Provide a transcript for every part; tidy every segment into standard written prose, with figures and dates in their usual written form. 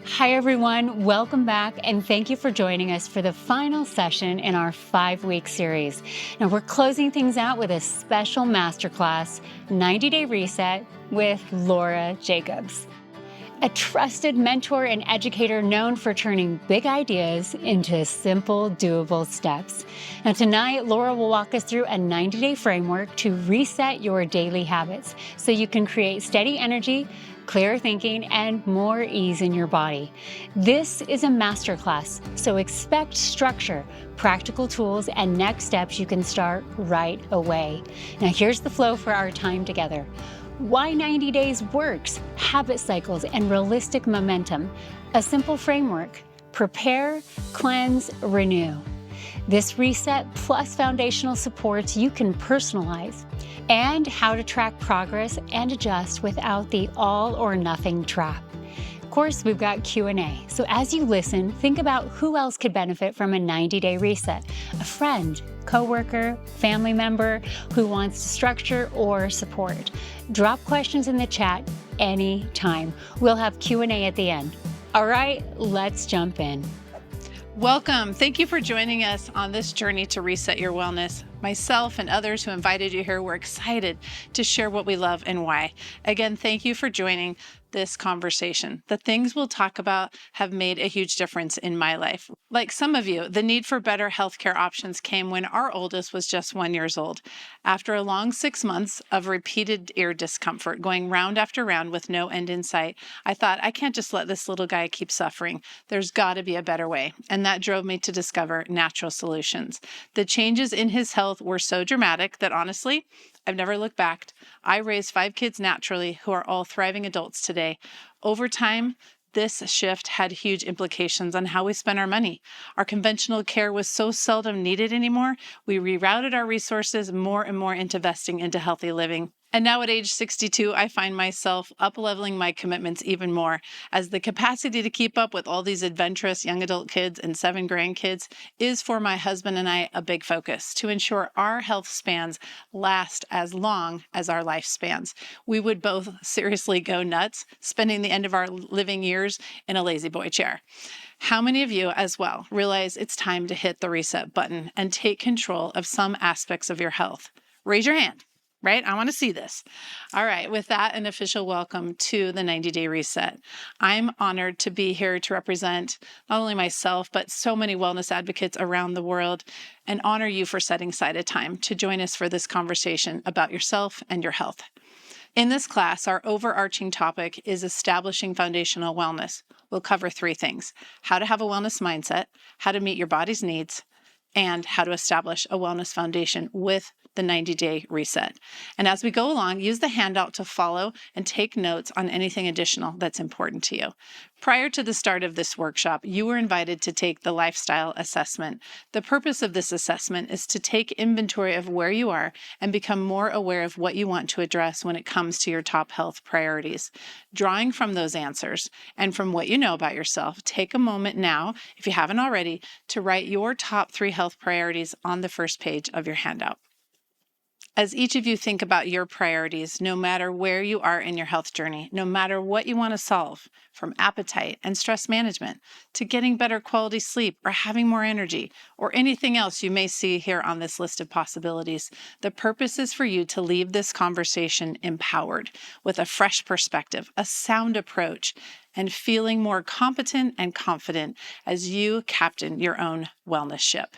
Hi, everyone. Welcome back, and thank you for joining us for the final session in our 5-week series. Now, we're closing things out with a special masterclass, 90-Day Reset with Laura Jacobs, a trusted mentor and educator known for turning big ideas into simple, doable steps. Now, tonight, Laura will walk us through a 90-day framework to reset your daily habits so you can create steady energy, clearer thinking, and more ease in your body. This is a masterclass, so expect structure, practical tools, and next steps you can start right away. Now, here's the flow for our time together. Why 90 days works, habit cycles, and realistic momentum. A simple framework. Prepare, cleanse, renew. This reset plus foundational supports you can personalize, and how to track progress and adjust without the all or nothing trap. Of course, we've got Q&A. So as you listen, think about who else could benefit from a 90-day reset. A friend, coworker, family member who wants structure or support. Drop questions in the chat anytime. We'll have Q&A at the end. All right, let's jump in. Welcome. Thank you for joining us on this journey to reset your wellness. Myself and others who invited you here, we're excited to share what we love and why. Again, thank you for joining this conversation. The things we'll talk about have made a huge difference in my life. Like some of you, the need for better healthcare options came when our oldest was just 1 year old. After a long 6 months of repeated ear discomfort, going round after round with no end in sight, I thought, I can't just let this little guy keep suffering. There's got to be a better way. And that drove me to discover natural solutions. The changes in his health were so dramatic that honestly, I've never looked back. I raised 5 kids naturally who are all thriving adults today. Over time, this shift had huge implications on how we spend our money. Our conventional care was so seldom needed anymore, we rerouted our resources more and more into investing into healthy living. And now at age 62, I find myself up-leveling my commitments even more, as the capacity to keep up with all these adventurous young adult kids and 7 grandkids is for my husband and I a big focus to ensure our health spans last as long as our lifespans. We would both seriously go nuts, spending the end of our living years in a lazy boy chair. How many of you as well realize it's time to hit the reset button and take control of some aspects of your health? Raise your hand. Right? I want to see this. All right. With that, an official welcome to the 90-Day Reset. I'm honored to be here to represent not only myself, but so many wellness advocates around the world, and honor you for setting aside a time to join us for this conversation about yourself and your health. In this class, our overarching topic is establishing foundational wellness. We'll cover 3 things: how to have a wellness mindset, how to meet your body's needs, and how to establish a wellness foundation with the 90-Day Reset. And as we go along, use the handout to follow and take notes on anything additional that's important to you. Prior to the start of this workshop, you were invited to take the lifestyle assessment. The purpose of this assessment is to take inventory of where you are and become more aware of what you want to address when it comes to your top health priorities. Drawing from those answers and from what you know about yourself, take a moment now, if you haven't already, to write your top 3 health priorities on the first page of your handout. As each of you think about your priorities, no matter where you are in your health journey, no matter what you want to solve, from appetite and stress management to getting better quality sleep or having more energy or anything else you may see here on this list of possibilities, the purpose is for you to leave this conversation empowered with a fresh perspective, a sound approach, and feeling more competent and confident as you captain your own wellness ship.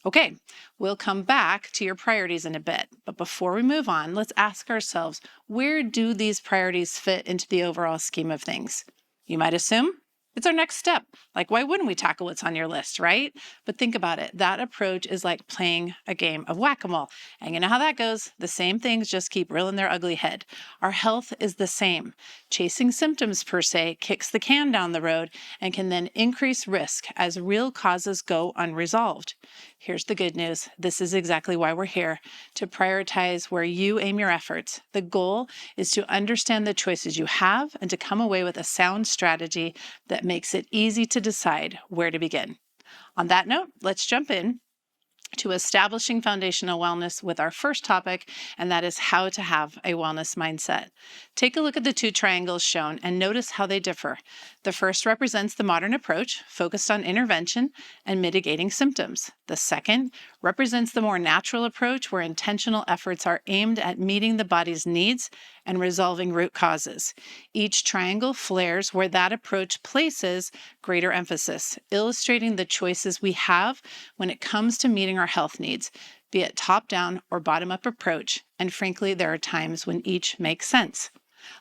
Okay, we'll come back to your priorities in a bit, but before we move on, let's ask ourselves, where do these priorities fit into the overall scheme of things? You might assume it's our next step. Like, why wouldn't we tackle what's on your list, right? But think about it. That approach is like playing a game of whack-a-mole. And you know how that goes. The same things just keep rearing their ugly head. Our health is the same. Chasing symptoms, per se, kicks the can down the road and can then increase risk as real causes go unresolved. Here's the good news. This is exactly why we're here, to prioritize where you aim your efforts. The goal is to understand the choices you have and to come away with a sound strategy that makes it easy to decide where to begin. On that note, let's jump in to establishing foundational wellness with our first topic, and that is how to have a wellness mindset. Take a look at the two triangles shown and notice how they differ. The first represents the modern approach, focused on intervention and mitigating symptoms. The second represents the more natural approach, where intentional efforts are aimed at meeting the body's needs and resolving root causes. Each triangle flares where that approach places greater emphasis, illustrating the choices we have when it comes to meeting our health needs, be it top-down or bottom-up approach, and frankly, there are times when each makes sense.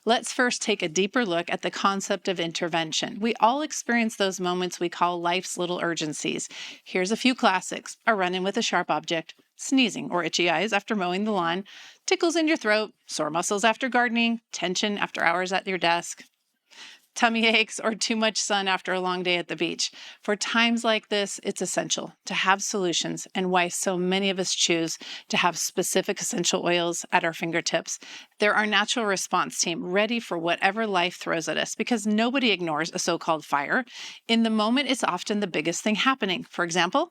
Let's first take a deeper look at the concept of intervention. We all experience those moments we call life's little urgencies. Here's a few classics: a run-in with a sharp object, sneezing or itchy eyes after mowing the lawn, tickles in your throat, sore muscles after gardening, tension after hours at your desk, tummy aches, or too much sun after a long day at the beach. For times like this, it's essential to have solutions, and why so many of us choose to have specific essential oils at our fingertips. They're our natural response team, ready for whatever life throws at us, because nobody ignores a so-called fire. In the moment, it's often the biggest thing happening. For example,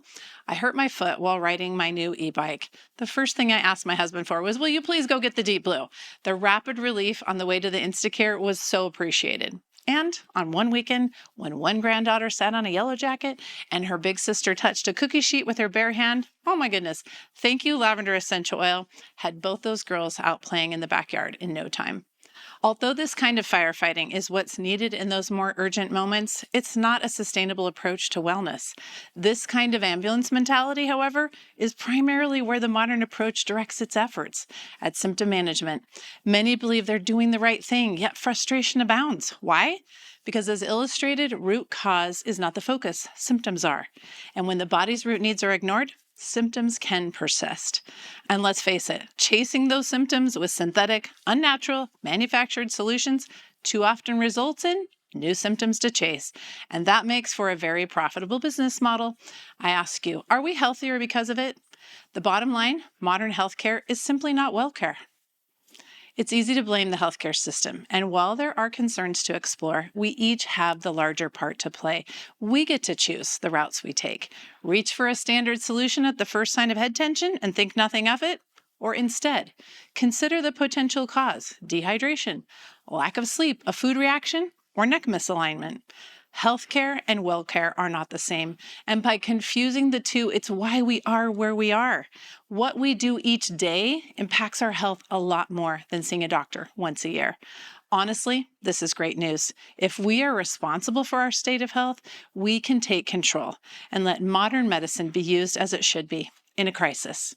I hurt my foot while riding my new e-bike. The first thing I asked my husband for was, "Will you please go get the Deep Blue?" The rapid relief on the way to the Instacare was so appreciated. And on one weekend, when one granddaughter sat on a yellow jacket and her big sister touched a cookie sheet with her bare hand, oh my goodness, thank you, lavender essential oil, had both those girls out playing in the backyard in no time. Although this kind of firefighting is what's needed in those more urgent moments, it's not a sustainable approach to wellness. This kind of ambulance mentality, however, is primarily where the modern approach directs its efforts, at symptom management. Many believe they're doing the right thing, yet frustration abounds. Why? Because as illustrated, root cause is not the focus, symptoms are. And when the body's root needs are ignored, symptoms can persist. And let's face it, chasing those symptoms with synthetic, unnatural, manufactured solutions too often results in new symptoms to chase. And that makes for a very profitable business model. I ask you, are we healthier because of it? The bottom line, modern healthcare is simply not well care. It's easy to blame the healthcare system, and while there are concerns to explore, we each have the larger part to play. We get to choose the routes we take. Reach for a standard solution at the first sign of head tension and think nothing of it, or instead, consider the potential cause: dehydration, lack of sleep, a food reaction, or neck misalignment. Healthcare and well-care are not the same, and by confusing the two, it's why we are where we are. What we do each day impacts our health a lot more than seeing a doctor once a year. Honestly, this is great news. If we are responsible for our state of health, we can take control and let modern medicine be used as it should be in a crisis.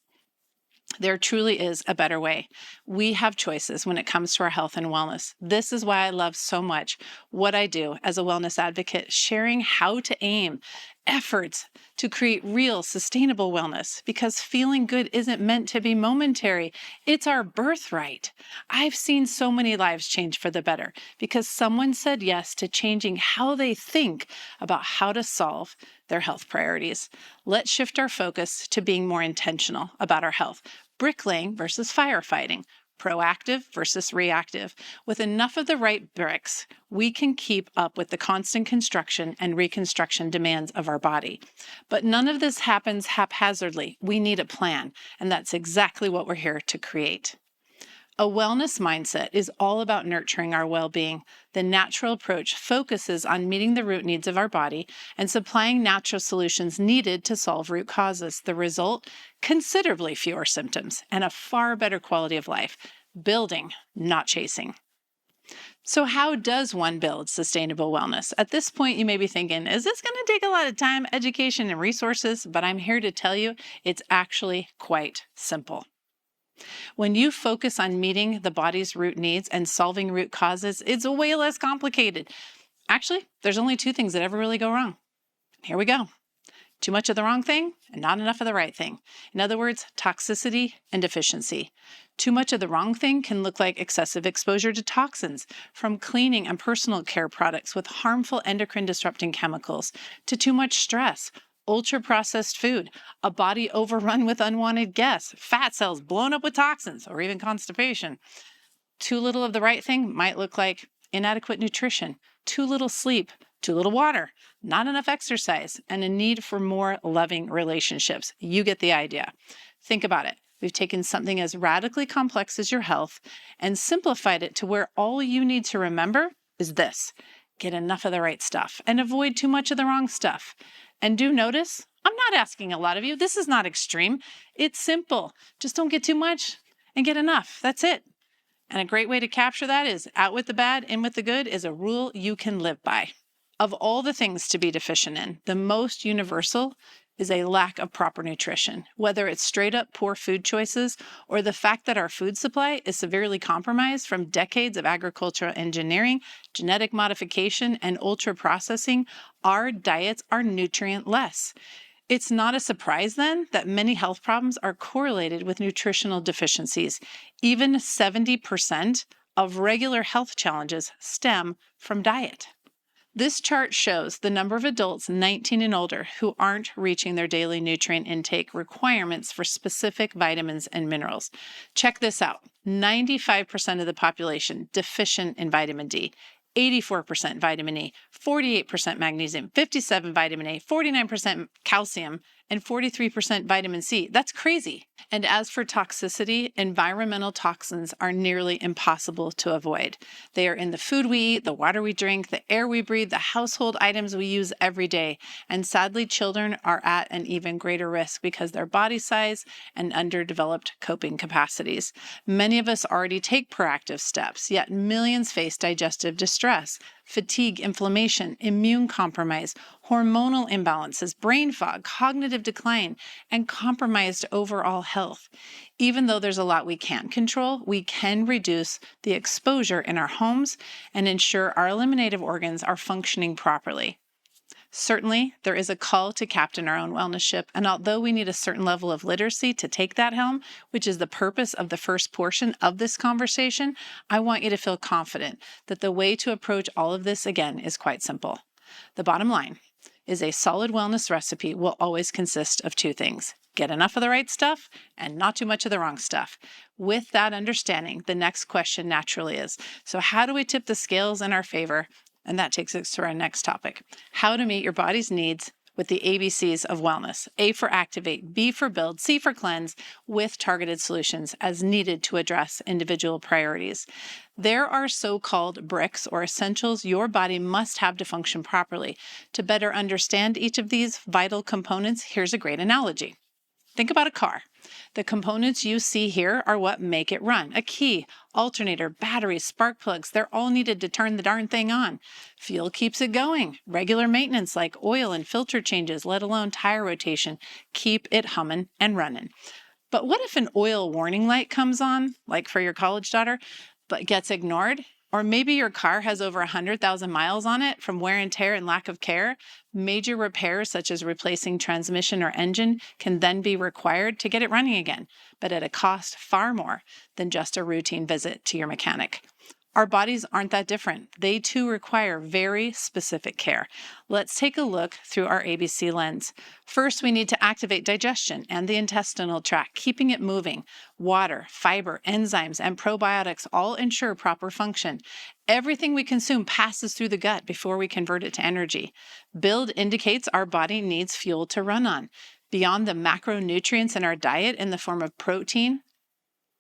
There truly is a better way. We have choices when it comes to our health and wellness. This is why I love so much what I do as a wellness advocate, sharing how to aim efforts to create real, sustainable wellness, because feeling good isn't meant to be momentary. It's our birthright. I've seen so many lives change for the better because someone said yes to changing how they think about how to solve their health priorities. Let's shift our focus to being more intentional about our health. Bricklaying versus firefighting. Proactive versus reactive. With enough of the right bricks, we can keep up with the constant construction and reconstruction demands of our body. But none of this happens haphazardly. We need a plan, and that's exactly what we're here to create. A wellness mindset is all about nurturing our well-being. The natural approach focuses on meeting the root needs of our body and supplying natural solutions needed to solve root causes. The result? Considerably fewer symptoms and a far better quality of life. Building, not chasing. So how does one build sustainable wellness? At this point, you may be thinking, is this going to take a lot of time, education, and resources? But I'm here to tell you it's actually quite simple. When you focus on meeting the body's root needs and solving root causes, it's way less complicated. Actually, there's only two things that ever really go wrong. Here we go. Too much of the wrong thing and not enough of the right thing. In other words, toxicity and deficiency. Too much of the wrong thing can look like excessive exposure to toxins, from cleaning and personal care products with harmful endocrine disrupting chemicals, to too much stress, ultra-processed food, a body overrun with unwanted guests, fat cells blown up with toxins, or even constipation. Too little of the right thing might look like inadequate nutrition, too little sleep, too little water, not enough exercise, and a need for more loving relationships. You get the idea. Think about it. We've taken something as radically complex as your health and simplified it to where all you need to remember is this: get enough of the right stuff and avoid too much of the wrong stuff. And do notice, I'm not asking a lot of you. This is not extreme. It's simple. Just don't get too much and get enough. That's it. And a great way to capture that is out with the bad, in with the good is a rule you can live by. Of all the things to be deficient in, the most universal is a lack of proper nutrition, whether it's straight up poor food choices or the fact that our food supply is severely compromised from decades of agricultural engineering, genetic modification, and ultra processing. Our diets are nutrient less. It's not a surprise then that many health problems are correlated with nutritional deficiencies. Even 70% of regular health challenges stem from diet. This chart shows the number of adults 19 and older who aren't reaching their daily nutrient intake requirements for specific vitamins and minerals. Check this out. 95% of the population deficient in vitamin D, 84% vitamin E, 48% magnesium, 57% vitamin A, 49% calcium, and 43% vitamin C. That's crazy. And as for toxicity, environmental toxins are nearly impossible to avoid. They are in the food we eat, the water we drink, the air we breathe, the household items we use every day. And sadly, children are at an even greater risk because their body size and underdeveloped coping capacities. Many of us already take proactive steps, yet millions face digestive distress, fatigue, inflammation, immune compromise, hormonal imbalances, brain fog, cognitive decline, and compromised overall health. Even though there's a lot we can't control, we can reduce the exposure in our homes and ensure our eliminative organs are functioning properly. Certainly, there is a call to captain our own wellness ship, and although we need a certain level of literacy to take that helm, which is the purpose of the first portion of this conversation, I want you to feel confident that the way to approach all of this, again, is quite simple. The bottom line is a solid wellness recipe will always consist of two things: get enough of the right stuff and not too much of the wrong stuff. With that understanding, the next question naturally is, so how do we tip the scales in our favor? And that takes us to our next topic: how to meet your body's needs with the ABCs of wellness. A for activate, B for build, C for cleanse, with targeted solutions as needed to address individual priorities. There are so-called bricks or essentials your body must have to function properly. To better understand each of these vital components, here's a great analogy. Think about a car. The components you see here are what make it run. A key, alternator, batteries, spark plugs, they're all needed to turn the darn thing on. Fuel keeps it going. Regular maintenance like oil and filter changes, let alone tire rotation, keep it humming and running. But what if an oil warning light comes on, like for your college daughter, but gets ignored? Or maybe your car has over 100,000 miles on it from wear and tear and lack of care. Major repairs, such as replacing transmission or engine, can then be required to get it running again, but at a cost far more than just a routine visit to your mechanic. Our bodies aren't that different. They too require very specific care. Let's take a look through our ABC lens. First, we need to activate digestion and the intestinal tract, keeping it moving. Water, fiber, enzymes, and probiotics all ensure proper function. Everything we consume passes through the gut before we convert it to energy. Build indicates our body needs fuel to run on. Beyond the macronutrients in our diet in the form of protein,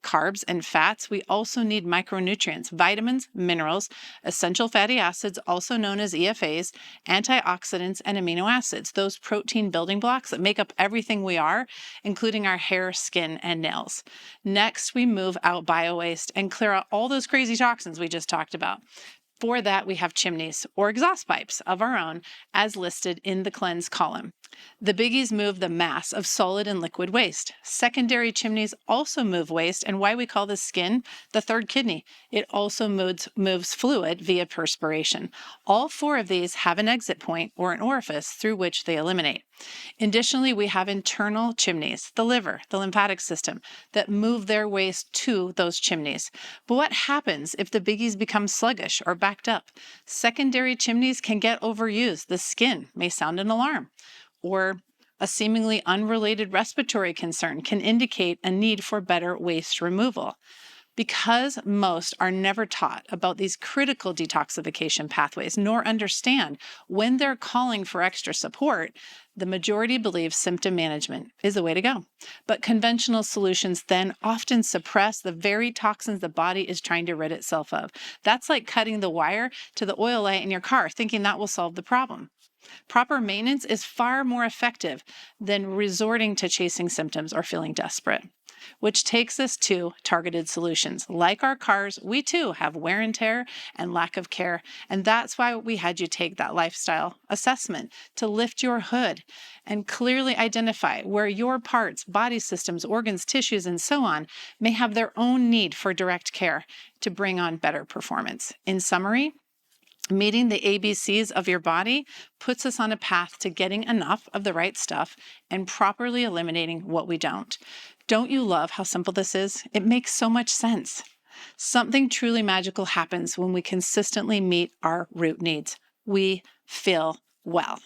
carbs, and fats, we also need micronutrients, vitamins, minerals, essential fatty acids, also known as EFAs, antioxidants, and amino acids, those protein building blocks that make up everything we are, including our hair, skin, and nails. Next, we move out biowaste and clear out all those crazy toxins we just talked about. For that, we have chimneys or exhaust pipes of our own as listed in the cleanse column. The biggies move the mass of solid and liquid waste. Secondary chimneys also move waste, and why we call the skin the third kidney. It also moves fluid via perspiration. All four of these have an exit point or an orifice through which they eliminate. Additionally, we have internal chimneys, the liver, the lymphatic system, that move their waste to those chimneys. But what happens if the biggies become sluggish or backed up? Secondary chimneys can get overused. The skin may sound an alarm, or a seemingly unrelated respiratory concern can indicate a need for better waste removal. Because most are never taught about these critical detoxification pathways, nor understand when they're calling for extra support, the majority believe symptom management is the way to go. But conventional solutions then often suppress the very toxins the body is trying to rid itself of. That's like cutting the wire to the oil light in your car, thinking that will solve the problem. Proper maintenance is far more effective than resorting to chasing symptoms or feeling desperate. Which takes us to targeted solutions. Like our cars, we too have wear and tear and lack of care. And that's why we had you take that lifestyle assessment to lift your hood and clearly identify where your parts, body systems, organs, tissues, and so on may have their own need for direct care to bring on better performance. In summary, meeting the ABCs of your body puts us on a path to getting enough of the right stuff and properly eliminating what we don't. Don't you love how simple this is? It makes so much sense. Something truly magical happens when we consistently meet our root needs. We feel well,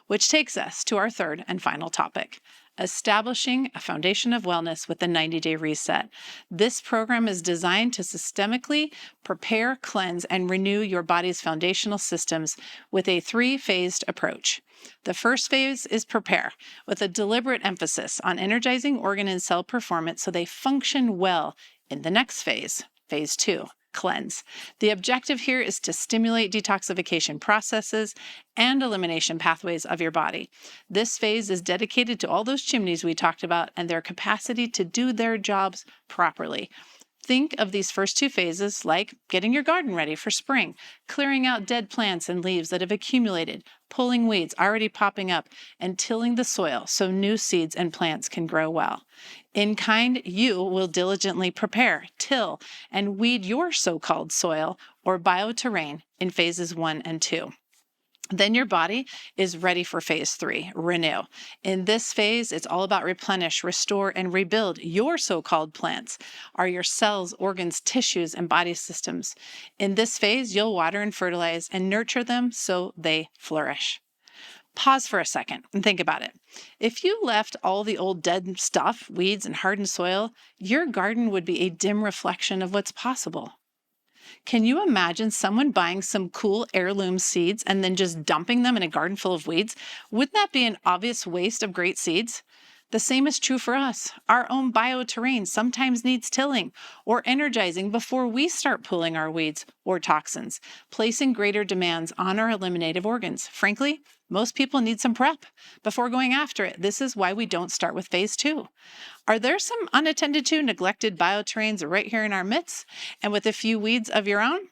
which takes us to our third and final topic. Establishing a foundation of wellness with the 90-day reset. This program is designed to systemically prepare, cleanse, and renew your body's foundational systems with a 3-phased approach. The first phase is prepare, with a deliberate emphasis on energizing organ and cell performance so they function well in the next phase, phase 2. Cleanse. The objective here is to stimulate detoxification processes and elimination pathways of your body. This phase is dedicated to all those chimneys we talked about and their capacity to do their jobs properly. Think of these first 2 phases like getting your garden ready for spring, clearing out dead plants and leaves that have accumulated, pulling weeds already popping up, and tilling the soil so new seeds and plants can grow well. In kind, you will diligently prepare, till, and weed your so-called soil or bioterrain in phases 1 and 2. Then your body is ready for phase 3, renew. In this phase, it's all about replenish, restore, and rebuild your so-called plants, are your cells, organs, tissues, and body systems. In this phase, you'll water and fertilize and nurture them so they flourish. Pause for a second and think about it. If you left all the old dead stuff, weeds, and hardened soil, your garden would be a dim reflection of what's possible. Can you imagine someone buying some cool heirloom seeds and then just dumping them in a garden full of weeds? Wouldn't that be an obvious waste of great seeds? The same is true for us. Our own bioterrain sometimes needs tilling or energizing before we start pulling our weeds or toxins, placing greater demands on our eliminative organs. Frankly, most people need some prep before going after it. This is why we don't start with phase 2. Are there some unattended to, neglected bioterrains right here in our midst? And with a few weeds of your own,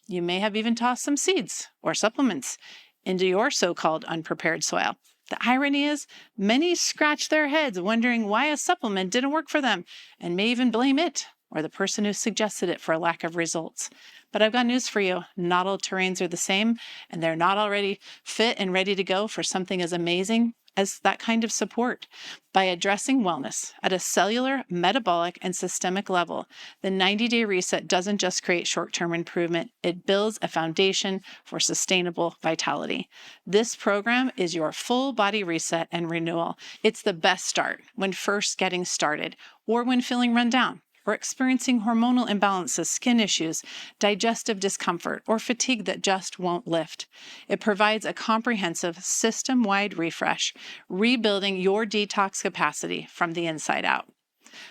you may have even tossed some seeds or supplements into your so-called unprepared soil. The irony is, many scratch their heads wondering why a supplement didn't work for them and may even blame it or the person who suggested it for a lack of results. But I've got news for you. Not all terrains are the same, and they're not already fit and ready to go for something as amazing as that kind of support. By addressing wellness at a cellular, metabolic, and systemic level, the 90-day reset doesn't just create short-term improvement, it builds a foundation for sustainable vitality. This program is your full body reset and renewal. It's the best start when first getting started or when feeling run down, or experiencing hormonal imbalances, skin issues, digestive discomfort, or fatigue that just won't lift. It provides a comprehensive system-wide refresh, rebuilding your detox capacity from the inside out.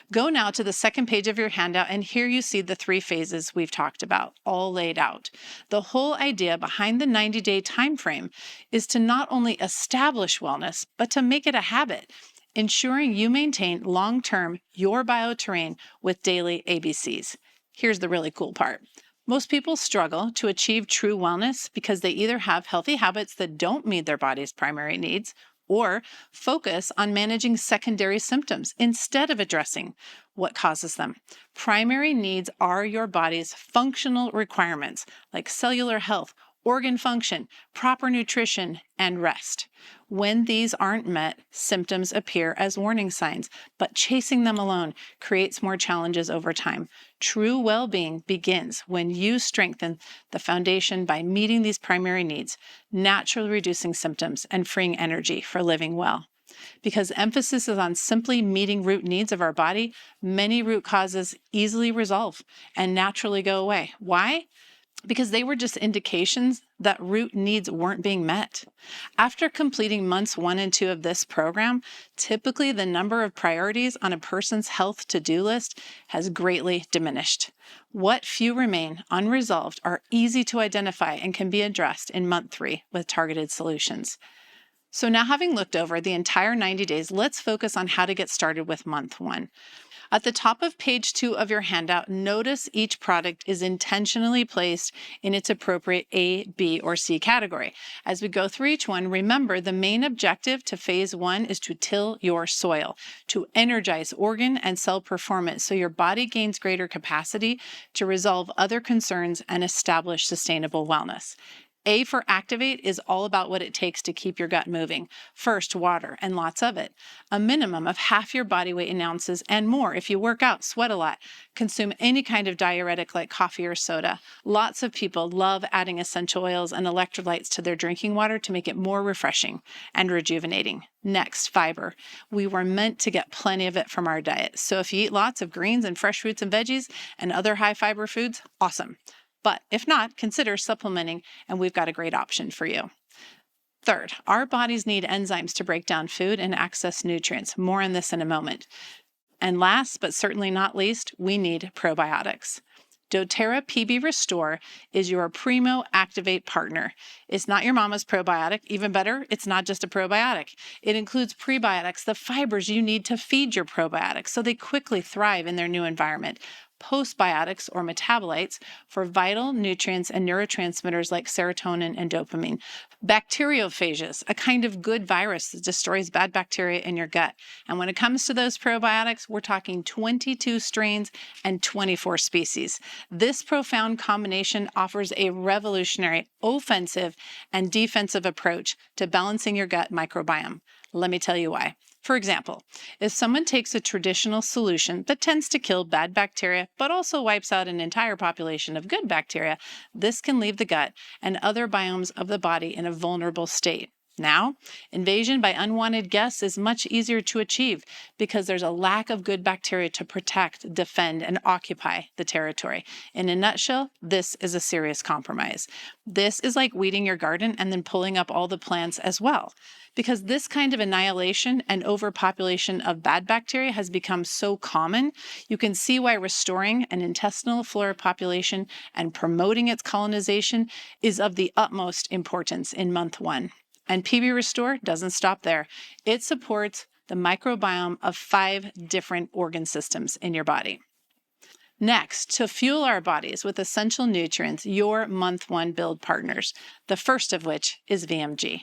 Go now to the second page of your handout, and here you see the 3 phases we've talked about, all laid out. The whole idea behind the 90-day time frame is to not only establish wellness, but to make it a habit, ensuring you maintain long-term your bioterrain with daily ABCs. Here's the really cool part. Most people struggle to achieve true wellness because they either have healthy habits that don't meet their body's primary needs or focus on managing secondary symptoms instead of addressing what causes them. Primary needs are your body's functional requirements like cellular health, organ function, proper nutrition, and rest. When these aren't met, symptoms appear as warning signs, but chasing them alone creates more challenges over time. True well-being begins when you strengthen the foundation by meeting these primary needs, naturally reducing symptoms and freeing energy for living well. Because emphasis is on simply meeting root needs of our body, many root causes easily resolve and naturally go away. Why? Because they were just indications that root needs weren't being met. After completing months 1 and 2 of this program, typically the number of priorities on a person's health to-do list has greatly diminished. What few remain unresolved are easy to identify and can be addressed in month 3 with targeted solutions. So now, having looked over the entire 90 days, let's focus on how to get started with month 1. At the top of page 2 of your handout, notice each product is intentionally placed in its appropriate A, B, or C category. As we go through each one, remember the main objective to phase 1 is to till your soil, to energize organ and cell performance so your body gains greater capacity to resolve other concerns and establish sustainable wellness. A for activate is all about what it takes to keep your gut moving. First, water, and lots of it. A minimum of half your body weight in ounces and more if you work out, sweat a lot, consume any kind of diuretic like coffee or soda. Lots of people love adding essential oils and electrolytes to their drinking water to make it more refreshing and rejuvenating. Next, fiber. We were meant to get plenty of it from our diet. So if you eat lots of greens and fresh fruits and veggies and other high fiber foods, awesome. But if not, consider supplementing, and we've got a great option for you. Third, our bodies need enzymes to break down food and access nutrients. More on this in a moment. And last, but certainly not least, we need probiotics. doTERRA PB Restore is your Primo Activate partner. It's not your mama's probiotic. Even better, it's not just a probiotic. It includes prebiotics, the fibers you need to feed your probiotics so they quickly thrive in their new environment. Postbiotics or metabolites for vital nutrients and neurotransmitters like serotonin and dopamine. Bacteriophages, a kind of good virus that destroys bad bacteria in your gut. And when it comes to those probiotics, we're talking 22 strains and 24 species. This profound combination offers a revolutionary offensive and defensive approach to balancing your gut microbiome. Let me tell you why. For example, if someone takes a traditional solution that tends to kill bad bacteria but also wipes out an entire population of good bacteria, this can leave the gut and other biomes of the body in a vulnerable state. Now, invasion by unwanted guests is much easier to achieve because there's a lack of good bacteria to protect, defend, and occupy the territory. In a nutshell, this is a serious compromise. This is like weeding your garden and then pulling up all the plants as well. Because this kind of annihilation and overpopulation of bad bacteria has become so common, you can see why restoring an intestinal flora population and promoting its colonization is of the utmost importance in month 1. And PB Restore doesn't stop there. It supports the microbiome of 5 different organ systems in your body. Next, to fuel our bodies with essential nutrients, your month 1 build partners, the first of which is VMG.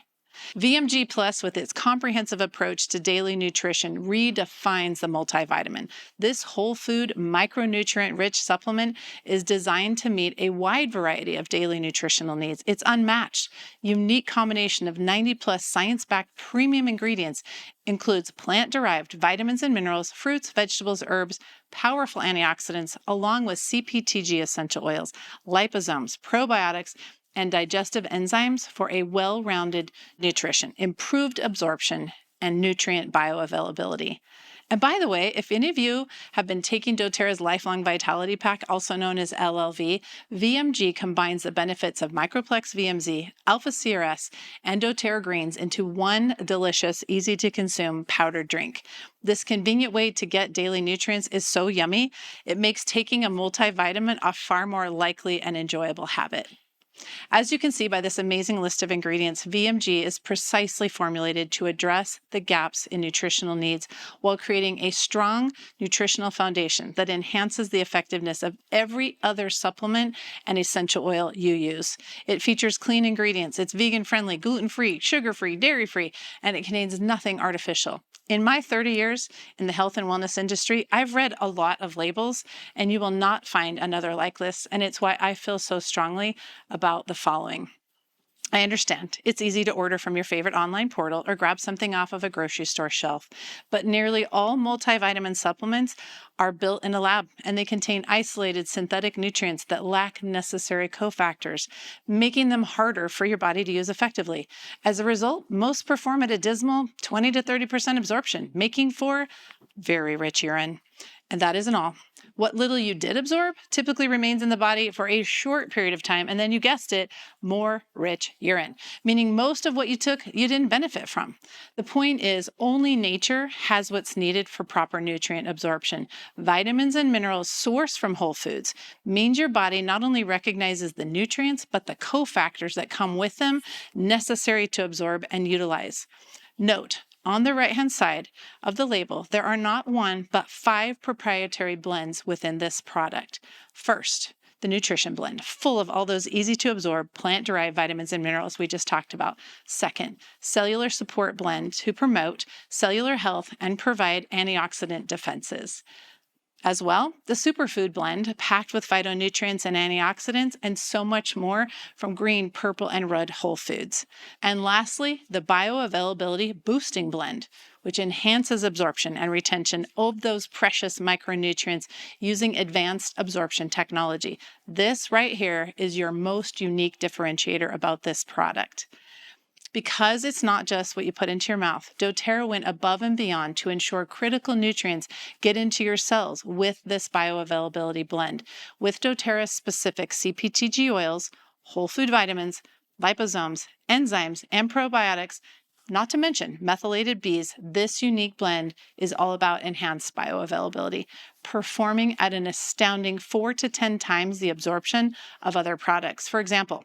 VMG Plus, with its comprehensive approach to daily nutrition, redefines the multivitamin. This whole food, micronutrient-rich supplement is designed to meet a wide variety of daily nutritional needs. Its unmatched, unique combination of 90-plus science-backed premium ingredients includes plant-derived vitamins and minerals, fruits, vegetables, herbs, powerful antioxidants, along with CPTG essential oils, liposomes, probiotics, and digestive enzymes for a well-rounded nutrition, improved absorption, and nutrient bioavailability. And by the way, if any of you have been taking doTERRA's Lifelong Vitality Pack, also known as LLV, VMG combines the benefits of Microplex VMZ, Alpha CRS, and doTERRA greens into one delicious, easy-to-consume powdered drink. This convenient way to get daily nutrients is so yummy, it makes taking a multivitamin a far more likely and enjoyable habit. As you can see by this amazing list of ingredients, VMG is precisely formulated to address the gaps in nutritional needs while creating a strong nutritional foundation that enhances the effectiveness of every other supplement and essential oil you use. It features clean ingredients, it's vegan-friendly, gluten-free, sugar-free, dairy-free, and it contains nothing artificial. In my 30 years in the health and wellness industry, I've read a lot of labels, and you will not find another like this, and it's why I feel so strongly about the following. I understand. It's easy to order from your favorite online portal or grab something off of a grocery store shelf, but nearly all multivitamin supplements are built in a lab and they contain isolated synthetic nutrients that lack necessary cofactors, making them harder for your body to use effectively. As a result, most perform at a dismal 20 to 30% absorption, making for very rich urine. And that isn't all. What little you did absorb typically remains in the body for a short period of time, and then you guessed it, more rich urine, meaning most of what you took you didn't benefit from. The point is, only nature has what's needed for proper nutrient absorption. Vitamins and minerals sourced from whole foods means your body not only recognizes the nutrients, but the cofactors that come with them necessary to absorb and utilize. Note, on the right-hand side of the label, there are not one, but 5 proprietary blends within this product. First, the nutrition blend, full of all those easy-to-absorb plant-derived vitamins and minerals we just talked about. Second, cellular support blend to promote cellular health and provide antioxidant defenses. As well, the superfood blend packed with phytonutrients and antioxidants and so much more from green, purple, and red whole foods. And lastly, the bioavailability boosting blend, which enhances absorption and retention of those precious micronutrients using advanced absorption technology. This right here is your most unique differentiator about this product. Because it's not just what you put into your mouth, doTERRA went above and beyond to ensure critical nutrients get into your cells with this bioavailability blend. With doTERRA's specific CPTG oils, whole food vitamins, liposomes, enzymes, and probiotics, not to mention methylated Bs, this unique blend is all about enhanced bioavailability, performing at an astounding 4 to 10 times the absorption of other products. For example,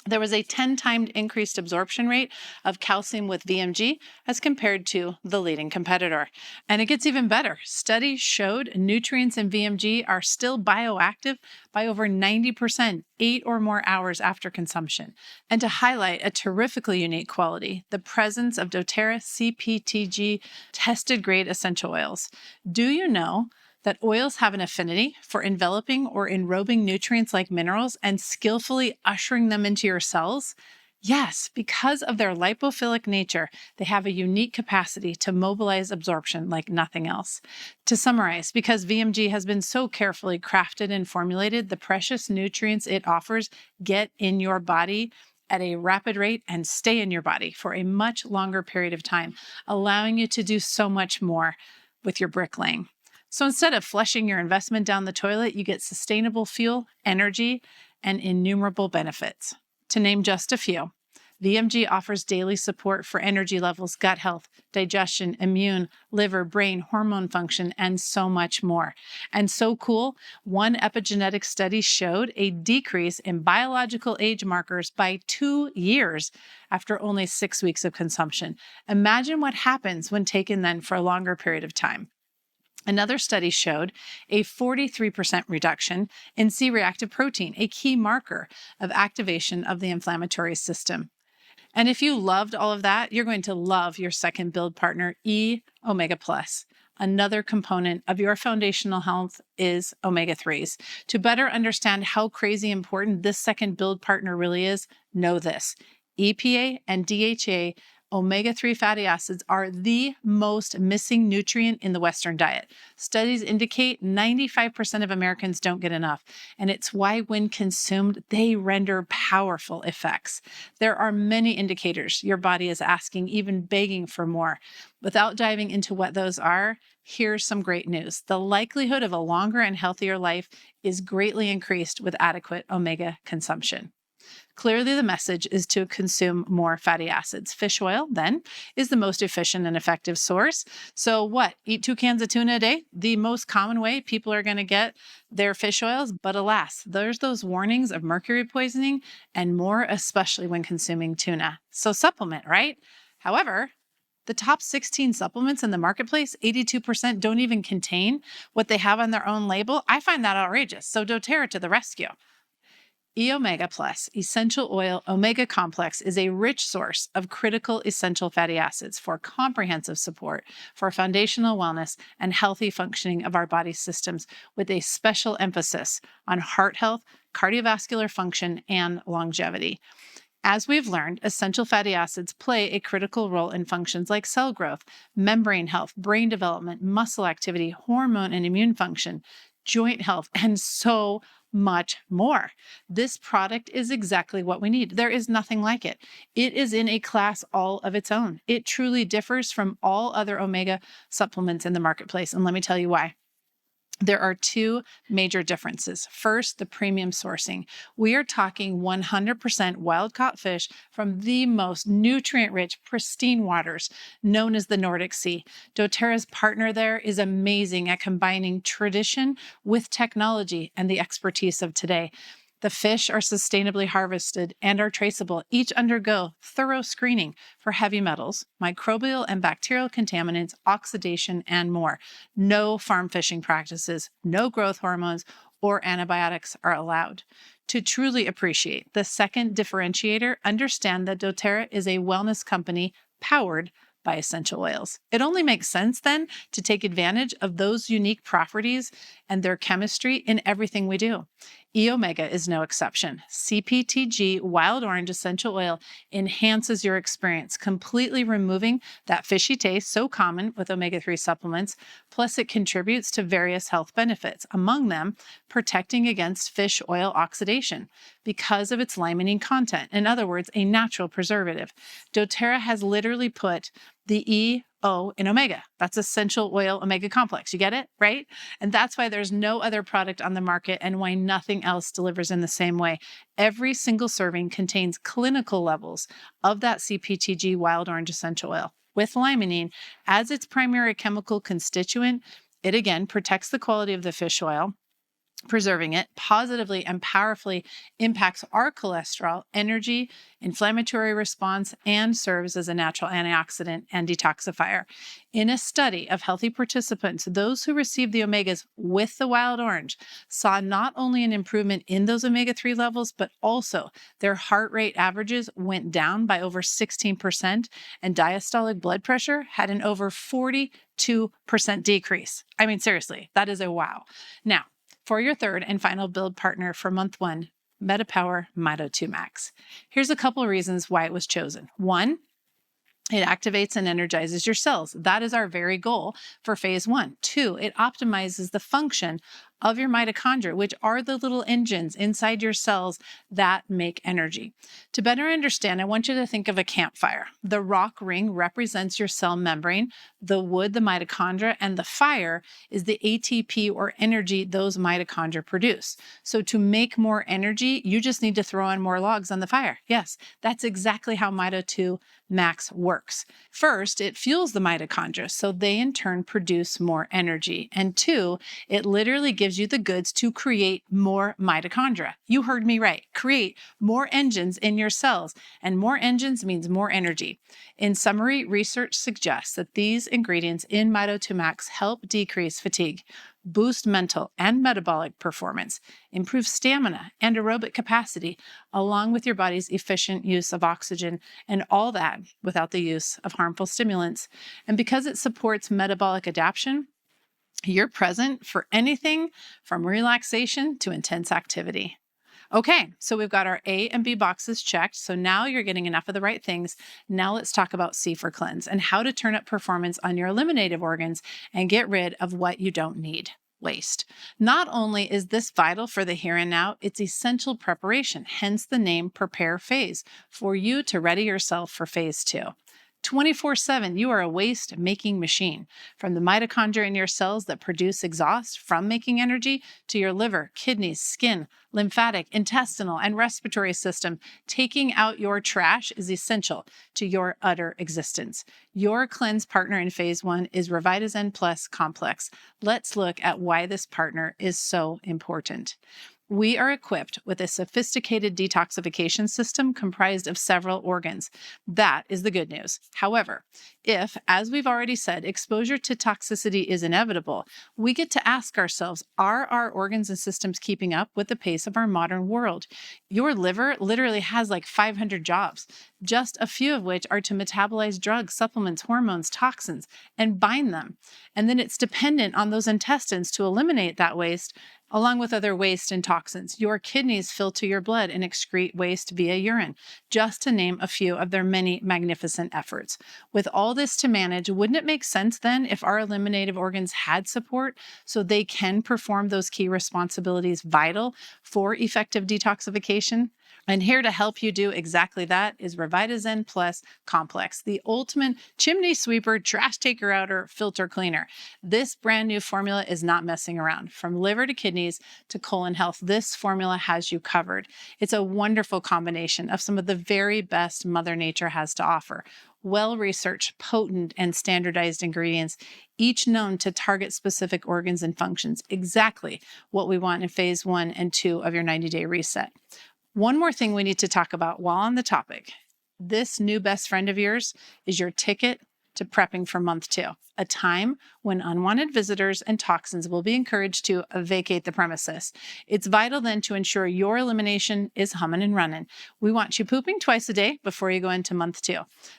there was a 10-times increased absorption rate of calcium with VMG as compared to the leading competitor. And it gets even better. Studies showed nutrients in VMG are still bioactive by over 90%, 8 or more hours after consumption. And to highlight a terrifically unique quality, the presence of doTERRA CPTG tested grade essential oils. Do you know that oils have an affinity for enveloping or enrobing nutrients like minerals and skillfully ushering them into your cells? Yes, because of their lipophilic nature, they have a unique capacity to mobilize absorption like nothing else. To summarize, because VMG has been so carefully crafted and formulated, the precious nutrients it offers get in your body at a rapid rate and stay in your body for a much longer period of time, allowing you to do so much more with your bricklaying. So instead of flushing your investment down the toilet, you get sustainable fuel, energy, and innumerable benefits. To name just a few, VMG offers daily support for energy levels, gut health, digestion, immune, liver, brain, hormone function, and so much more. And so cool, one epigenetic study showed a decrease in biological age markers by 2 years after only 6 weeks of consumption. Imagine what happens when taken then for a longer period of time. Another study showed a 43% reduction in C-reactive protein, a key marker of activation of the inflammatory system. And if you loved all of that, you're going to love your second build partner, Omega Plus. Another component of your foundational health is omega-3s. To better understand how crazy important this second build partner really is, know this. EPA and DHA omega-3 fatty acids are the most missing nutrient in the Western diet. Studies indicate 95% of Americans don't get enough, and it's why when consumed, they render powerful effects. There are many indicators your body is asking, even begging for more. Without diving into what those are, here's some great news. The likelihood of a longer and healthier life is greatly increased with adequate omega consumption. Clearly, the message is to consume more fatty acids. Fish oil, then, is the most efficient and effective source. So what? Eat 2 cans of tuna a day? The most common way people are going to get their fish oils. But alas, there's those warnings of mercury poisoning and more, especially when consuming tuna. So supplement, right? However, the top 16 supplements in the marketplace, 82% don't even contain what they have on their own label. I find that outrageous. So doTERRA to the rescue. Omega Plus Essential Oil Omega Complex is a rich source of critical essential fatty acids for comprehensive support for foundational wellness and healthy functioning of our body systems, with a special emphasis on heart health, cardiovascular function, and longevity. As we've learned, essential fatty acids play a critical role in functions like cell growth, membrane health, brain development, muscle activity, hormone and immune function, joint health, and so much more. This product is exactly what we need. There is nothing like it. It is in a class all of its own. It truly differs from all other omega supplements in the marketplace. And let me tell you why. There are two major differences. First, the premium sourcing. We are talking 100% wild-caught fish from the most nutrient-rich, pristine waters known as the Nordic Sea. doTERRA's partner there is amazing at combining tradition with technology and the expertise of today. The fish are sustainably harvested and are traceable. Each undergo thorough screening for heavy metals, microbial and bacterial contaminants, oxidation, and more. No farm fishing practices, no growth hormones, or antibiotics are allowed. To truly appreciate the second differentiator, understand that doTERRA is a wellness company powered by essential oils. It only makes sense then to take advantage of those unique properties and their chemistry in everything we do. E-Omega is no exception. CPTG Wild Orange Essential Oil enhances your experience, completely removing that fishy taste so common with omega-3 supplements. Plus, it contributes to various health benefits, among them protecting against fish oil oxidation because of its limonene content. In other words, a natural preservative. doTERRA has literally put the EO in omega. That's essential oil omega complex. You get it, right? And that's why there's no other product on the market and why nothing else delivers in the same way. Every single serving contains clinical levels of that CPTG Wild Orange Essential Oil. With limonene as its primary chemical constituent, it again protects the quality of the fish oil, preserving it positively and powerfully impacts our cholesterol, energy, inflammatory response, and serves as a natural antioxidant and detoxifier. In a study of healthy participants, those who received the omegas with the wild orange saw not only an improvement in those omega-3 levels, but also their heart rate averages went down by over 16%, and diastolic blood pressure had an over 42% decrease. I mean, seriously, that is a wow. Now, for your third and final build partner for month 1, MetaPower Mito 2 Max. Here's a couple of reasons why it was chosen. 1, it activates and energizes your cells. That is our very goal for phase 1. 2, it optimizes the function of your mitochondria, which are the little engines inside your cells that make energy. To better understand, I want you to think of a campfire. The rock ring represents your cell membrane, the wood, the mitochondria, and the fire is the ATP or energy those mitochondria produce. So to make more energy, you just need to throw on more logs on the fire. Yes, that's exactly how Mito 2 Max works. First, it fuels the mitochondria, so they in turn produce more energy. And 2, it literally gives you the goods to create more mitochondria. You heard me right. Create more engines in your cells, and more engines means more energy. In summary, research suggests that these ingredients in Mito 2 Max help decrease fatigue, boost mental and metabolic performance, improve stamina and aerobic capacity, along with your body's efficient use of oxygen, and all that without the use of harmful stimulants. And because it supports metabolic adaptation, you're present for anything from relaxation to intense activity. Okay, so we've got our A and B boxes checked. So now you're getting enough of the right things. Now let's talk about C for cleanse and how to turn up performance on your eliminative organs and get rid of what you don't need. Waste. Not only is this vital for the here and now, it's essential preparation, hence the name Prepare Phase, for you to ready yourself for phase 2. 24/7, you are a waste-making machine. From the mitochondria in your cells that produce exhaust from making energy to your liver, kidneys, skin, lymphatic, intestinal, and respiratory system, taking out your trash is essential to your utter existence. Your cleanse partner in phase 1 is Revitazen Plus Complex. Let's look at why this partner is so important. We are equipped with a sophisticated detoxification system comprised of several organs. That is the good news. However, if, as we've already said, exposure to toxicity is inevitable, we get to ask ourselves, are our organs and systems keeping up with the pace of our modern world? Your liver literally has like 500 jobs, just a few of which are to metabolize drugs, supplements, hormones, toxins, and bind them. And then it's dependent on those intestines to eliminate that waste along with other waste and toxins. Your kidneys filter your blood and excrete waste via urine, just to name a few of their many magnificent efforts. With all this to manage, wouldn't it make sense then if our eliminative organs had support so they can perform those key responsibilities vital for effective detoxification? And here to help you do exactly that is Revitazen Plus Complex, the ultimate chimney sweeper, trash taker outer, filter cleaner. This brand new formula is not messing around. From liver to kidneys to colon health, this formula has you covered. It's a wonderful combination of some of the very best Mother Nature has to offer. Well-researched, potent, and standardized ingredients, each known to target specific organs and functions, exactly what we want in phase 1 and 2 of your 90-day reset. One more thing we need to talk about while on the topic. This new best friend of yours is your ticket to prepping for month 2, a time when unwanted visitors and toxins will be encouraged to vacate the premises. It's vital then to ensure your elimination is humming and running. We want you pooping twice a day before you go into month 2.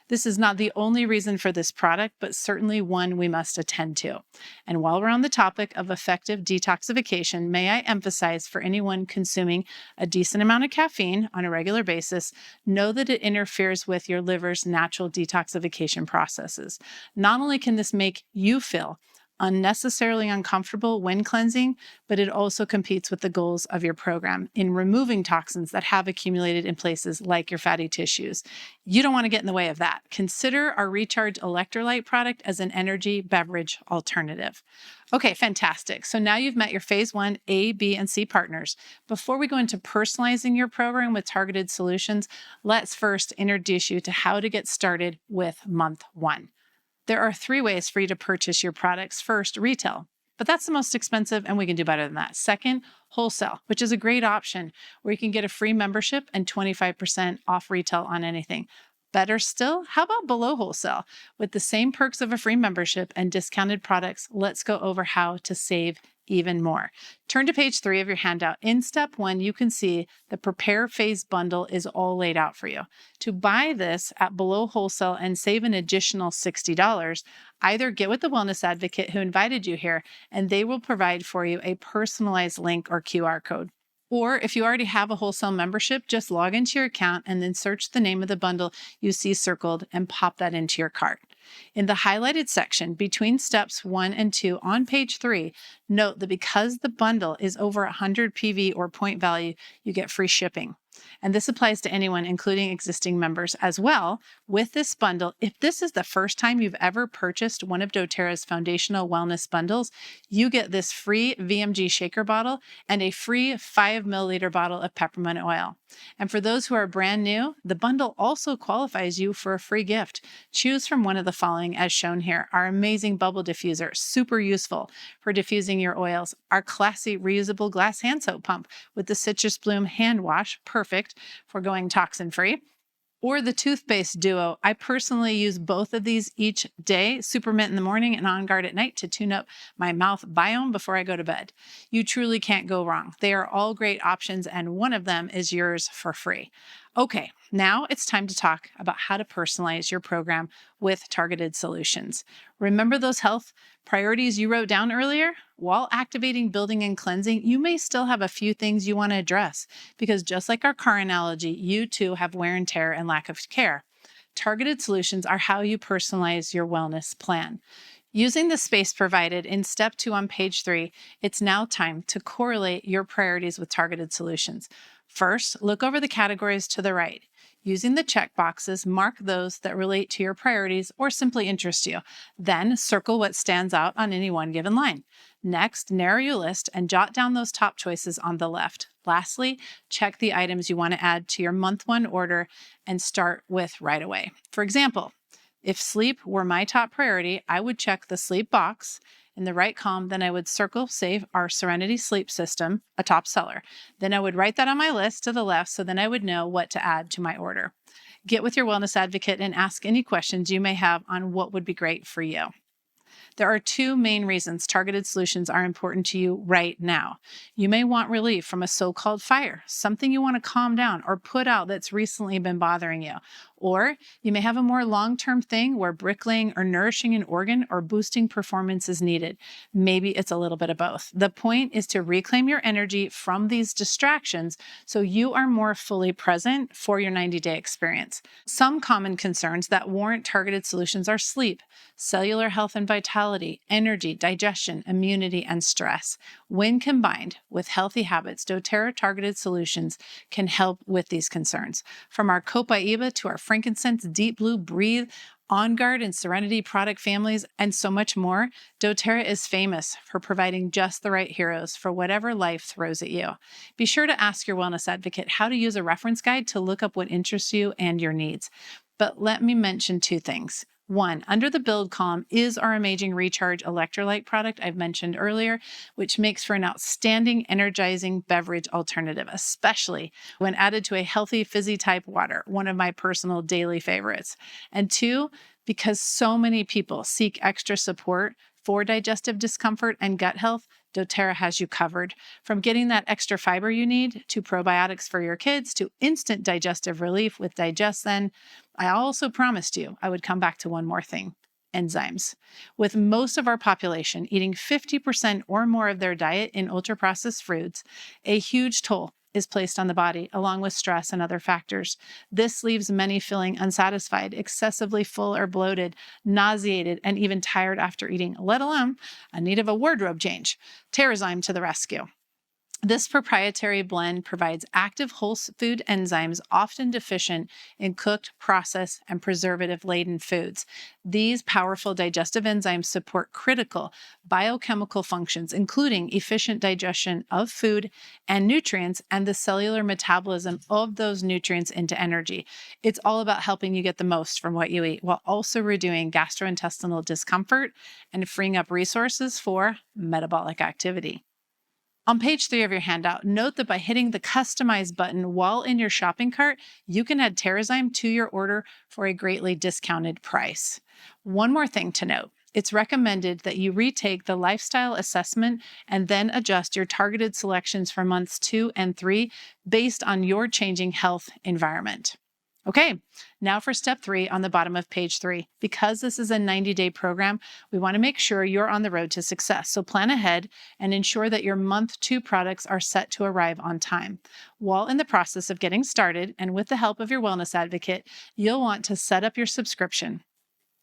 This is not the only reason for this product, but certainly one we must attend to. And while we're on the topic of effective detoxification, may I emphasize for anyone consuming a decent amount of caffeine on a regular basis, know that it interferes with your liver's natural detoxification processes. Not only can this make you feel unnecessarily uncomfortable when cleansing, but it also competes with the goals of your program in removing toxins that have accumulated in places like your fatty tissues. You don't want to get in the way of that. Consider our Recharge electrolyte product as an energy beverage alternative. Okay, fantastic. So now you've met your phase 1 A, B, and C partners. Before we go into personalizing your program with targeted solutions, let's first introduce you to how to get started with month 1. There are 3 ways for you to purchase your products. First, retail, but that's the most expensive and we can do better than that. Second, wholesale, which is a great option where you can get a free membership and 25% off retail on anything. Better still, how about below wholesale? With the same perks of a free membership and discounted products, let's go over how to save even more. Turn to page 3 of your handout. In step 1, you can see the Prepare Phase bundle is all laid out for you. To buy this at below wholesale and save an additional $60, either get with the wellness advocate who invited you here, and they will provide for you a personalized link or QR code. Or if you already have a wholesale membership, just log into your account and then search the name of the bundle you see circled and pop that into your cart. In the highlighted section between steps 1 and 2 on page 3, note that because the bundle is over 100 PV or point value, you get free shipping. And this applies to anyone, including existing members as well. With this bundle, if this is the first time you've ever purchased one of doTERRA's foundational wellness bundles, you get this free VMG shaker bottle and a free 5 milliliter bottle of peppermint oil. And for those who are brand new, the bundle also qualifies you for a free gift. Choose from one of the following as shown here. Our amazing bubble diffuser, super useful for diffusing your oils. Our classy reusable glass hand soap pump with the citrus bloom hand wash, perfect for going toxin-free. Or the toothpaste duo. I personally use both of these each day, Super Mint in the morning and On Guard at night to tune up my mouth biome before I go to bed. You truly can't go wrong. They are all great options and one of them is yours for free. Okay, now it's time to talk about how to personalize your program with targeted solutions. Remember those health priorities you wrote down earlier? While activating, building, and cleansing, you may still have a few things you want to address because just like our car analogy, you too have wear and tear and lack of care. Targeted solutions are how you personalize your wellness plan. Using the space provided in step 2 on page 3, it's now time to correlate your priorities with targeted solutions. First, look over the categories to the right. Using the checkboxes, mark those that relate to your priorities or simply interest you. Then circle what stands out on any one given line. Next, narrow your list and jot down those top choices on the left. Lastly, check the items you want to add to your month 1 order and start with right away. For example, if sleep were my top priority, I would check the sleep box in the right column. Then I would circle save our Serenity Sleep System, a top seller. Then I would write that on my list to the left so then I would know what to add to my order. Get with your wellness advocate and ask any questions you may have on what would be great for you. There are 2 main reasons targeted solutions are important to you right now. You may want relief from a so-called fire, something you want to calm down or put out that's recently been bothering you. Or you may have a more long-term thing where bricklaying or nourishing an organ or boosting performance is needed. Maybe it's a little bit of both. The point is to reclaim your energy from these distractions so you are more fully present for your 90-day experience. Some common concerns that warrant targeted solutions are sleep, cellular health and vitality, energy, digestion, immunity, and stress. When combined with healthy habits, doTERRA targeted solutions can help with these concerns. From our Copaiba to our frankincense, deep blue, breathe, On Guard, and Serenity product families, and so much more, doTERRA is famous for providing just the right heroes for whatever life throws at you. Be sure to ask your wellness advocate how to use a reference guide to look up what interests you and your needs. But let me mention two things. One, under the build column is our Amazing Recharge electrolyte product I've mentioned earlier, which makes for an outstanding energizing beverage alternative, especially when added to a healthy fizzy type water, one of my personal daily favorites. And two, because so many people seek extra support for digestive discomfort and gut health, doTERRA has you covered. From getting that extra fiber you need to probiotics for your kids to instant digestive relief with DigestZen, I also promised you I would come back to one more thing: enzymes. With most of our population eating 50% or more of their diet in ultra-processed foods, a huge toll is placed on the body, along with stress and other factors. This leaves many feeling unsatisfied, excessively full or bloated, nauseated, and even tired after eating, let alone in need of a wardrobe change. Terrazyme to the rescue. This proprietary blend provides active whole food enzymes often deficient in cooked, processed, and preservative-laden foods. These powerful digestive enzymes support critical biochemical functions, including efficient digestion of food and nutrients and the cellular metabolism of those nutrients into energy. It's all about helping you get the most from what you eat while also reducing gastrointestinal discomfort and freeing up resources for metabolic activity. On page 3 of your handout, note that by hitting the Customize button while in your shopping cart, you can add Terrazyme to your order for a greatly discounted price. One more thing to note. It's recommended that you retake the lifestyle assessment and then adjust your targeted selections for months 2 and 3 based on your changing health environment. Okay, now for step 3 on the bottom of page 3. Because this is a 90-day program, we want to make sure you're on the road to success. So plan ahead and ensure that your month 2 products are set to arrive on time. While in the process of getting started, and with the help of your wellness advocate, you'll want to set up your subscription.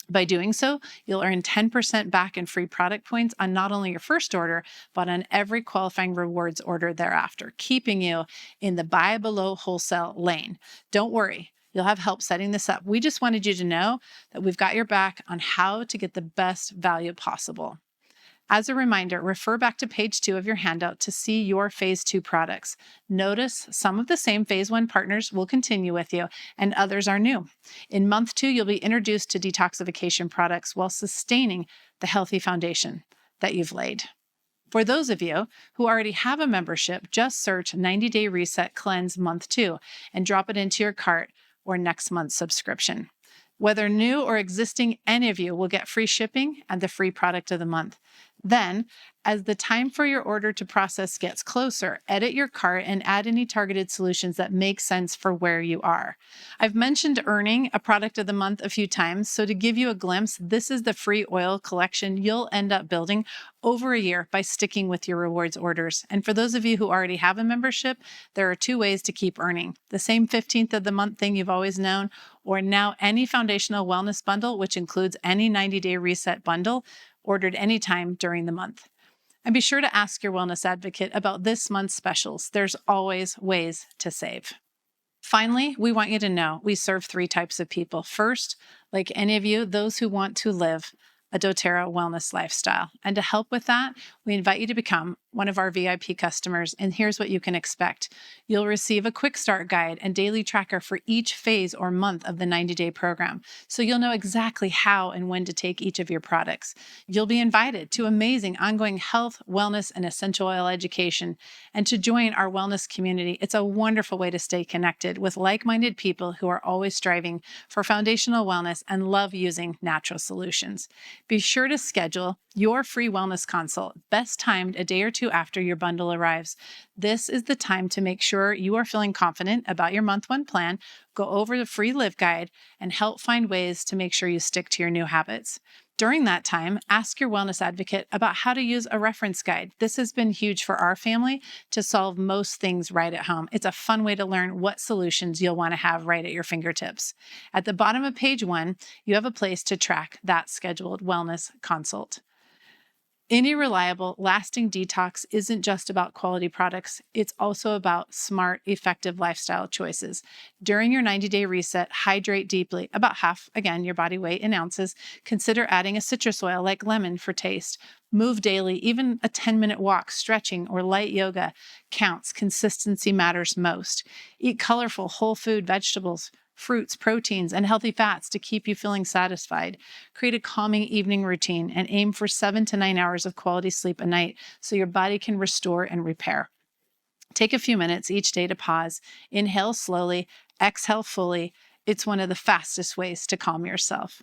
By doing so, you'll earn 10% back in free product points on not only your first order, but on every qualifying rewards order thereafter, keeping you in the buy below wholesale lane. Don't worry. You'll have help setting this up. We just wanted you to know that we've got your back on how to get the best value possible. As a reminder, refer back to page 2 of your handout to see your phase 2 products. Notice some of the same phase 1 partners will continue with you and others are new. In month 2, you'll be introduced to detoxification products while sustaining the healthy foundation that you've laid. For those of you who already have a membership, just search 90-Day Reset Cleanse Month 2 and drop it into your cart or next month's subscription. Whether new or existing, any of you will get free shipping and the free product of the month. Then, as the time for your order to process gets closer, edit your cart and add any targeted solutions that make sense for where you are. I've mentioned earning a product of the month a few times, so to give you a glimpse, this is the free oil collection you'll end up building over a year by sticking with your rewards orders. And for those of you who already have a membership, there are 2 ways to keep earning. The same 15th of the month thing you've always known, or now any foundational wellness bundle, which includes any 90-day reset bundle ordered anytime during the month. And be sure to ask your wellness advocate about this month's specials. There's always ways to save. Finally, we want you to know we serve 3 types of people. First, like any of you, those who want to live a doTERRA wellness lifestyle. And to help with that, we invite you to become one of our VIP customers. And here's what you can expect. You'll receive a quick start guide and daily tracker for each phase or month of the 90-day program. So you'll know exactly how and when to take each of your products. You'll be invited to amazing ongoing health, wellness, and essential oil education. And to join our wellness community, it's a wonderful way to stay connected with like-minded people who are always striving for foundational wellness and love using natural solutions. Be sure to schedule your free wellness consult, best timed a day or 2 two after your bundle arrives. This is the time to make sure you are feeling confident about your month one plan, go over the free Live Guide, and help find ways to make sure you stick to your new habits. During that time, ask your wellness advocate about how to use a reference guide. This has been huge for our family to solve most things right at home. It's a fun way to learn what solutions you'll want to have right at your fingertips. At the bottom of page 1, you have a place to track that scheduled wellness consult. Any reliable, lasting detox isn't just about quality products. It's also about smart, effective lifestyle choices. During your 90-day reset, hydrate deeply, about half, again, your body weight in ounces. Consider adding a citrus oil like lemon for taste. Move daily, even a 10-minute walk, stretching, or light yoga counts. Consistency matters most. Eat colorful, whole food vegetables, fruits, proteins, and healthy fats to keep you feeling satisfied. Create a calming evening routine and aim for 7 to 9 hours of quality sleep a night so your body can restore and repair. Take a few minutes each day to pause. Inhale slowly, exhale fully. It's one of the fastest ways to calm yourself.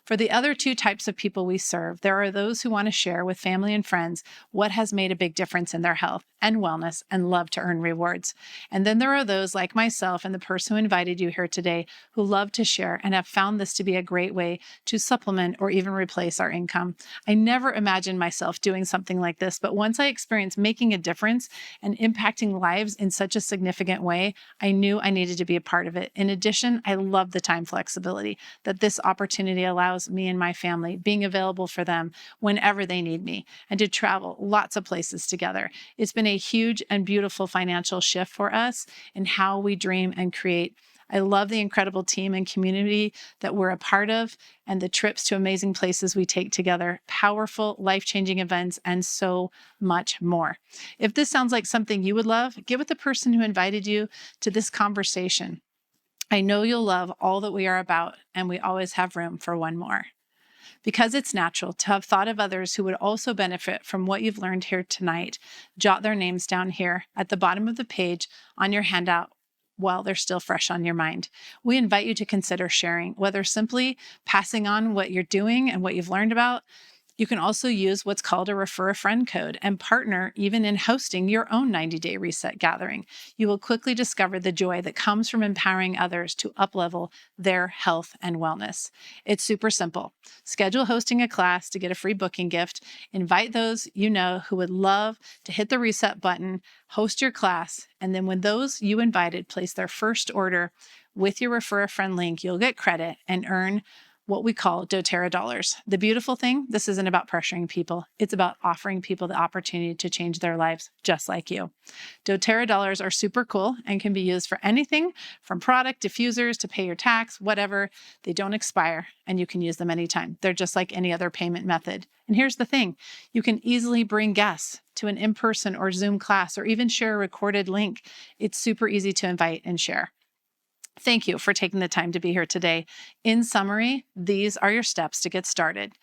For the other two types of people we serve, there are those who want to share with family and friends what has made a big difference in their health and wellness and love to earn rewards. And then there are those like myself and the person who invited you here today who love to share and have found this to be a great way to supplement or even replace our income. I never imagined myself doing something like this, but once I experienced making a difference and impacting lives in such a significant way, I knew I needed to be a part of it. In addition, I love the time flexibility that this opportunity allows me and my family, being available for them whenever they need me, and to travel lots of places together. It's been a huge and beautiful financial shift for us in how we dream and create. I love the incredible team and community that we're a part of and the trips to amazing places we take together, powerful, life-changing events, and so much more. If this sounds like something you would love, get with the person who invited you to this conversation. I know you'll love all that we are about, and we always have room for one more. Because it's natural to have thought of others who would also benefit from what you've learned here tonight, jot their names down here at the bottom of the page on your handout while they're still fresh on your mind. We invite you to consider sharing, whether simply passing on what you're doing and what you've learned about. You can also use what's called a refer a friend code and partner even in hosting your own 90-day reset gathering. You will quickly discover the joy that comes from empowering others to uplevel their health and wellness. It's super simple. Schedule hosting a class to get a free booking gift. Invite those you know who would love to hit the reset button, host your class, and then when those you invited place their first order with your refer a friend link, you'll get credit and earn what we call doTERRA dollars. The beautiful thing, this isn't about pressuring people. It's about offering people the opportunity to change their lives just like you. doTERRA dollars are super cool and can be used for anything from product diffusers to pay your tax, whatever. They don't expire and you can use them anytime. They're just like any other payment method. And here's the thing, you can easily bring guests to an in-person or Zoom class or even share a recorded link. It's super easy to invite and share. Thank you for taking the time to be here today. In summary, these are your steps to get started.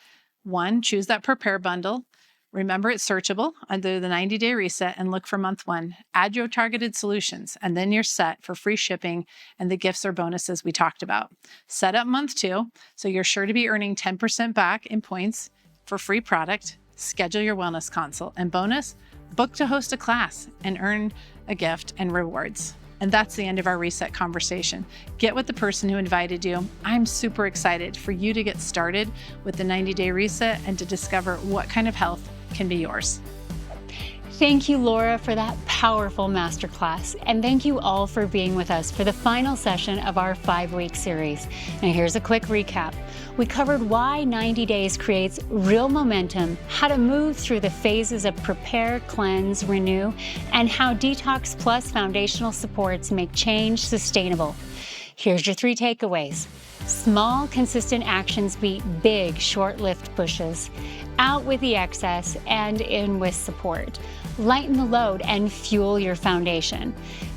1, choose that prepare bundle. Remember it's searchable under the 90-day reset and look for month 1. Add your targeted solutions, and then you're set for free shipping and the gifts or bonuses we talked about. Set up month 2, so you're sure to be earning 10% back in points for free product. Schedule your wellness consult, and bonus, book to host a class and earn a gift and rewards. And that's the end of our reset conversation. Get with the person who invited you. I'm super excited for you to get started with the 90-day reset and to discover what kind of health can be yours. Thank you, Laura, for that powerful masterclass. And thank you all for being with us for the final session of our 5-week series. Now, here's a quick recap. We covered why 90 days creates real momentum, how to move through the phases of prepare, cleanse, renew, and how Detox Plus foundational supports make change sustainable. Here's your 3 takeaways. Small, consistent actions beat big, short-lived pushes. Out with the excess and in with support. Lighten the load and fuel your foundation.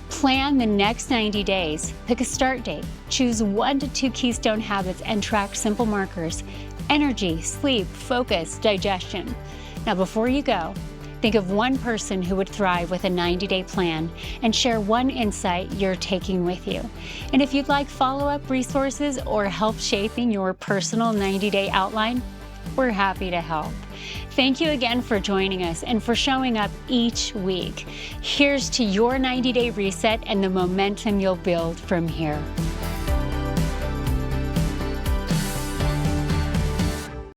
Plan the next 90 days. Pick a start date. Choose 1 to 2 keystone habits and track simple markers: energy, sleep, focus, digestion. Now, before you go, think of one person who would thrive with a 90-day plan and share one insight you're taking with you. And if you'd like follow-up resources or help shaping your personal 90-day outline, we're happy to help. Thank you again for joining us and for showing up each week. Here's to your 90-day reset and the momentum you'll build from here.